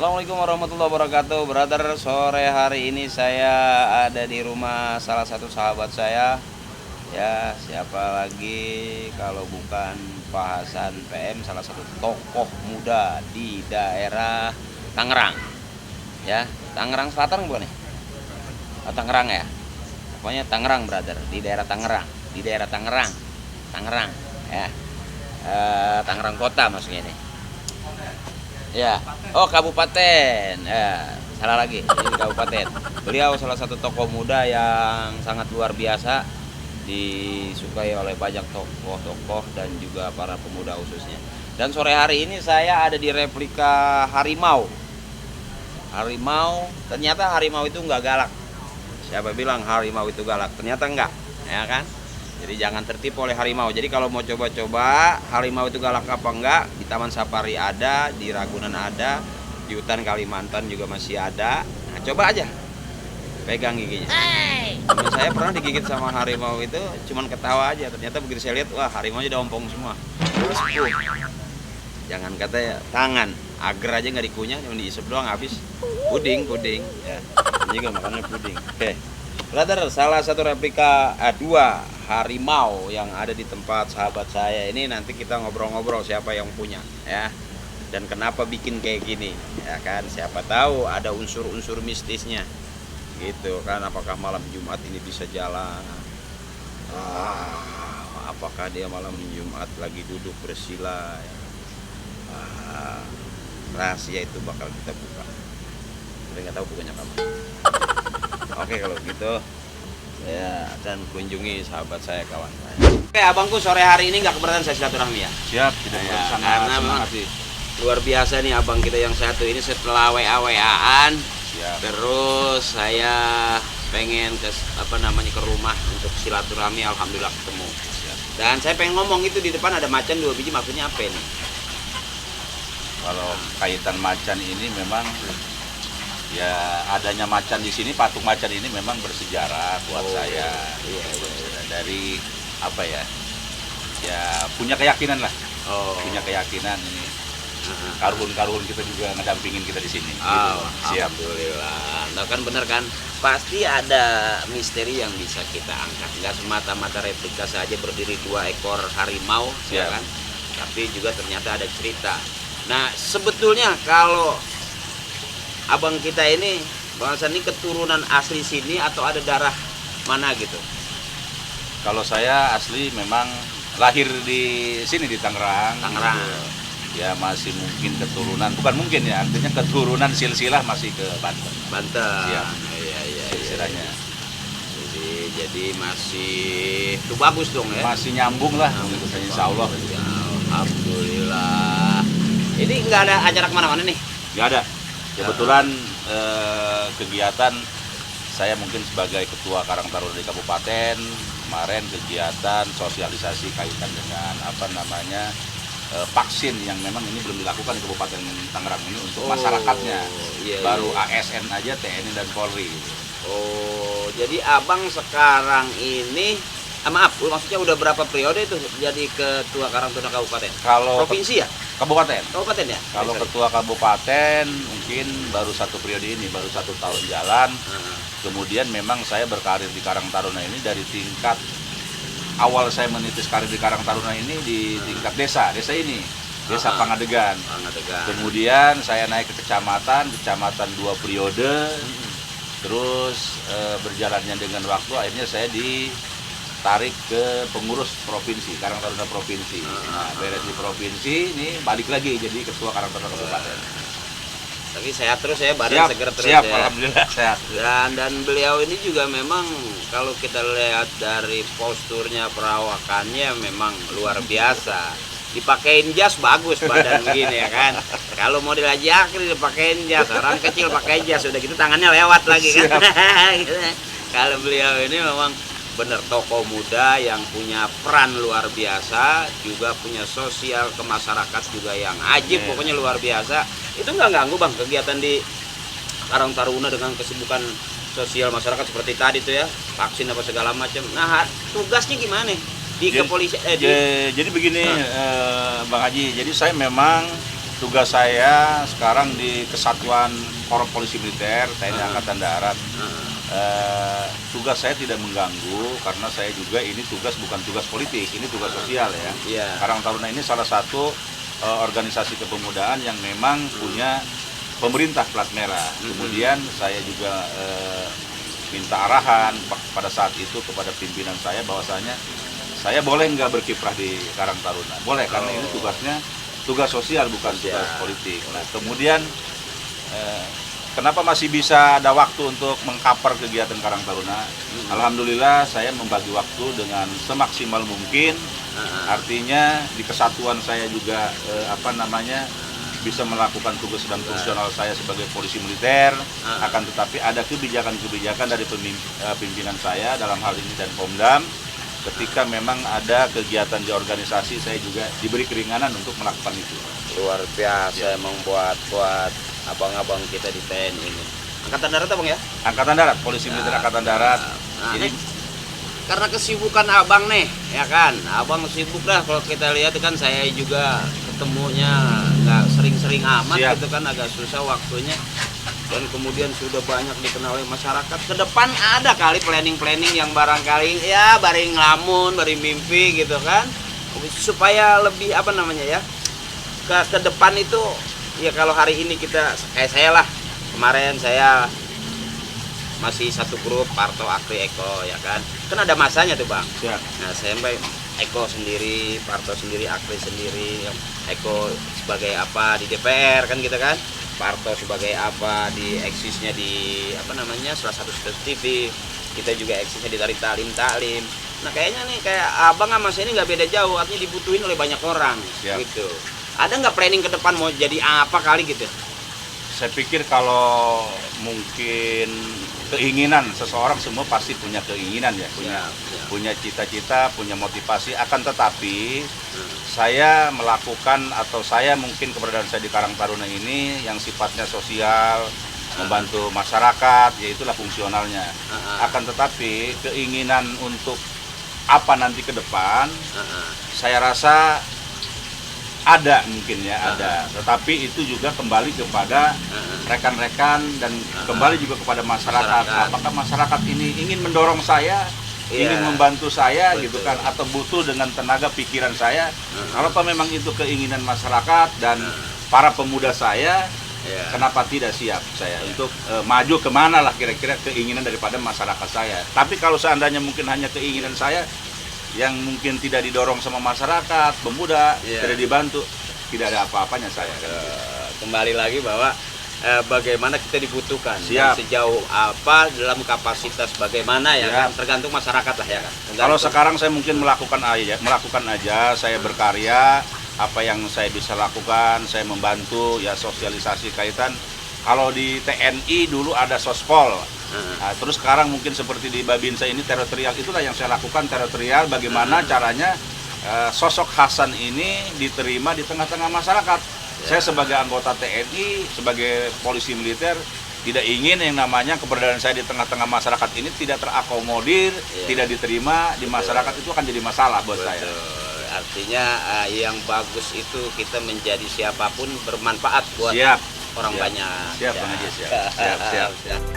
Assalamualaikum warahmatullahi wabarakatuh. Brother, sore hari ini saya ada di rumah salah satu sahabat saya. Ya, siapa lagi kalau bukan Pak Hasan PM, salah satu tokoh muda di daerah Tangerang. Ya, Tangerang Selatan bukan nih? Oh, Tangerang ya. Pokoknya Tangerang, brother, di daerah Tangerang, di daerah Tangerang. Tangerang, ya. Tangerang Kota maksudnya nih. Ya, oh kabupaten. Ya, salah lagi. Ini kabupaten. Beliau salah satu tokoh muda yang sangat luar biasa, disukai oleh banyak tokoh-tokoh dan juga para pemuda khususnya. Dan sore hari ini saya ada di replika harimau. Harimau, ternyata harimau itu nggak galak. Siapa bilang harimau itu galak? Ternyata enggak, ya kan? Jadi jangan tertipu oleh harimau. Jadi kalau mau coba-coba harimau itu galak apa enggak, di Taman Safari ada, di Ragunan ada, di hutan Kalimantan juga masih ada. Nah, coba aja. Pegang giginya. Temen saya pernah digigit sama harimau itu, cuman ketawa aja. Ternyata begitu saya lihat, wah harimau aja udah ompong semua. Jangan kata ya, tangan, agar aja nggak dikunyah, cuma diisep doang habis. Puding. Ya, ini juga makannya puding. Oke. Brother, salah satu replika dua harimau yang ada di tempat sahabat saya ini, nanti kita ngobrol-ngobrol siapa yang punya ya, dan kenapa bikin kayak gini ya kan, siapa tahu ada unsur-unsur mistisnya gitu kan. Apakah malam Jumat ini bisa jalan, apakah dia malam Jumat lagi duduk bersila ya. Rahasia itu bakal kita buka, tapi nggak tahu bukannya kamu. Oke, kalau gitu saya akan kunjungi sahabat saya, kawan saya. Oke, abangku sore hari ini nggak keberatan saya silaturahmi ya? Siap, tidak Ya, sangat karena semangat sih. luar biasa nih abang kita yang satu ini, setelah WA-WA-an Siap. terus saya pengen ke ke rumah untuk silaturahmi. Alhamdulillah ketemu. Siap. Dan saya pengen ngomong itu, di depan ada macan 2 biji, maksudnya apa nih? Kalau kaitan macan ini memang ya, adanya macan di sini, patung macan ini memang bersejarah buat saya. Iya. Dari apa ya? Ya punya keyakinan lah. Oh. Punya keyakinan ini. Karun-karun kita juga ngedampingin kita di sini. Oh, Gitu. Siap. alhamdulillah. Nah, kan bener kan? Pasti ada misteri yang bisa kita angkat. Nggak semata-mata replika saja berdiri 2 ekor harimau, ya Siap. kan? Tapi juga ternyata ada cerita. Nah, sebetulnya kalau abang kita ini, Bang Hasan ini keturunan asli sini atau ada darah mana gitu? Kalau saya asli memang lahir di sini di Tangerang. Tangerang. Gitu. Ya masih mungkin keturunan, bukan mungkin ya, artinya keturunan silsilah masih ke Banten. Banten. Siap. Iya. Silsilahnya. Jadi masih itu bagus dong ya. Masih nyambung lah, gitu, insya Allah. Ya, alhamdulillah. Ini nggak ada acara kemana-mana nih? Nggak ada. Kebetulan kegiatan saya mungkin sebagai ketua Karang Taruna di kabupaten, kemarin kegiatan sosialisasi kaitan dengan vaksin yang memang ini belum dilakukan di Kabupaten Tangerang ini untuk masyarakatnya. Iya, Baru iya. ASN aja, TNI dan Polri. Oh, jadi abang sekarang ini, maaf, maksudnya udah berapa periode itu jadi ketua Karang Taruna Kabupaten? Kalau Provinsi ya? Kabupaten. Kabupaten ya? Kalau Sorry. ketua kabupaten mungkin baru 1 periode ini, baru 1 tahun jalan. Kemudian memang saya berkarir di Karang Taruna ini dari tingkat awal saya menitis karir di Karang Taruna ini di tingkat desa ini, Desa Pangadegan. Pangadegan. Kemudian saya naik ke kecamatan 2 periode. Terus berjalannya dengan waktu akhirnya saya ditarik ke pengurus provinsi, Karang Taruna provinsi. Nah, beres di provinsi, ini balik lagi jadi ketua Karang Taruna kabupaten. Tapi sehat terus ya, badan seger terus siap, ya. alhamdulillah sehat. Dan beliau ini juga memang kalau kita lihat dari posturnya, perawakannya memang luar biasa. Dipakein jas bagus badan begini ya kan. Kalau model Haji Akri dipakein jas, orang kecil pakai jas, udah gitu tangannya lewat lagi kan. Gitu. Kalau beliau ini memang bener tokoh muda yang punya peran luar biasa, juga punya sosial ke masyarakat juga yang ajib, pokoknya luar biasa. Itu nggak ganggu bang kegiatan di Karang Taruna dengan kesibukan sosial masyarakat seperti tadi tuh ya, vaksin apa segala macam. Nah, tugasnya gimana di kepolisian? Jadi begini, Bang Haji, jadi saya memang tugas saya sekarang di Kesatuan Korps Polisi Militer TNI Angkatan Darat. Tugas saya tidak mengganggu karena saya juga ini tugas bukan tugas politik, ini tugas sosial ya. Iya. Karang Taruna ini salah satu organisasi kepemudaan yang memang punya pemerintah plat merah. Kemudian saya juga minta arahan pada saat itu kepada pimpinan saya bahwasanya saya boleh nggak berkiprah di Karang Taruna. Boleh, karena ini tugasnya tugas sosial bukan tugas politik. Nah, kemudian kenapa masih bisa ada waktu untuk mengcover kegiatan Karang Taruna? Alhamdulillah saya membagi waktu dengan semaksimal mungkin. Artinya di kesatuan saya juga bisa melakukan tugas dan fungsional saya sebagai polisi militer. Akan tetapi ada kebijakan-kebijakan dari pimpinan saya dalam hal ini dan Pomdam. Ketika memang ada kegiatan di organisasi, saya juga diberi keringanan untuk melakukan itu. Luar biasa emang buat abang-abang kita di TNI ini. Angkatan Darat Bang ya? Angkatan Darat, Polisi Militer Angkatan Darat. Jadi karena kesibukan abang nih, ya kan? Abang sibuk dah, kalau kita lihat kan saya juga ketemunya nggak sering-sering amat gitu kan, agak susah waktunya. Dan kemudian sudah banyak dikenal oleh masyarakat. Ke depan ada kali planning-planning yang barangkali ya bareng ngelamun, bareng mimpi gitu kan. Supaya lebih ke depan itu ya, kalau hari ini kita kayak saya lah, kemarin saya masih satu grup Parto Akri Eko ya kan ada masanya tuh Bang. Nah saya Eko sendiri, Parto sendiri, Akri sendiri, Eko sebagai apa di DPR kan gitu kan, Parto sebagai apa di eksisnya di salah satu TV, kita juga eksisnya di Taklim. Nah kayaknya nih kayak abang sama saya ini nggak beda jauh, artinya dibutuhin oleh banyak orang gitu. Ada nggak planning ke depan mau jadi apa kali gitu? Saya pikir kalau mungkin keinginan seseorang, semua pasti punya keinginan ya, punya cita-cita, punya motivasi. Akan tetapi saya melakukan atau saya mungkin keberadaan saya di Karang Taruna ini yang sifatnya sosial, membantu masyarakat, yaitulah fungsionalnya. Akan tetapi keinginan untuk apa nanti ke depan, saya rasa ada mungkin ya, ada. Tetapi itu juga kembali kepada rekan-rekan dan kembali juga kepada masyarakat. Apakah masyarakat ini ingin mendorong saya, ingin membantu saya gitu kan, atau butuh dengan tenaga pikiran saya? Kalau memang itu keinginan masyarakat dan para pemuda saya, kenapa tidak siap saya untuk maju kemana lah kira-kira keinginan daripada masyarakat saya. Tapi kalau seandainya mungkin hanya keinginan saya yang mungkin tidak didorong sama masyarakat, pemuda, tidak dibantu, tidak ada apa-apanya saya. Kembali lagi bahwa bagaimana kita dibutuhkan, dan sejauh apa dalam kapasitas bagaimana ya kan, tergantung masyarakat lah ya kan. Kalau sekarang saya mungkin melakukan aja, saya berkarya, apa yang saya bisa lakukan, saya membantu ya sosialisasi kaitan. Kalau di TNI dulu ada Sospol. Nah, terus sekarang mungkin seperti di Babinsa ini teritorial, itulah yang saya lakukan, teritorial, bagaimana caranya sosok Hasan ini diterima di tengah-tengah masyarakat. Saya sebagai anggota TNI, sebagai polisi militer, tidak ingin yang namanya keberadaan saya di tengah-tengah masyarakat ini tidak terakomodir, tidak diterima di masyarakat, itu akan jadi masalah buat saya. Artinya yang bagus itu kita menjadi siapapun bermanfaat buat orang banyak. Siap, Bang Haji, siap.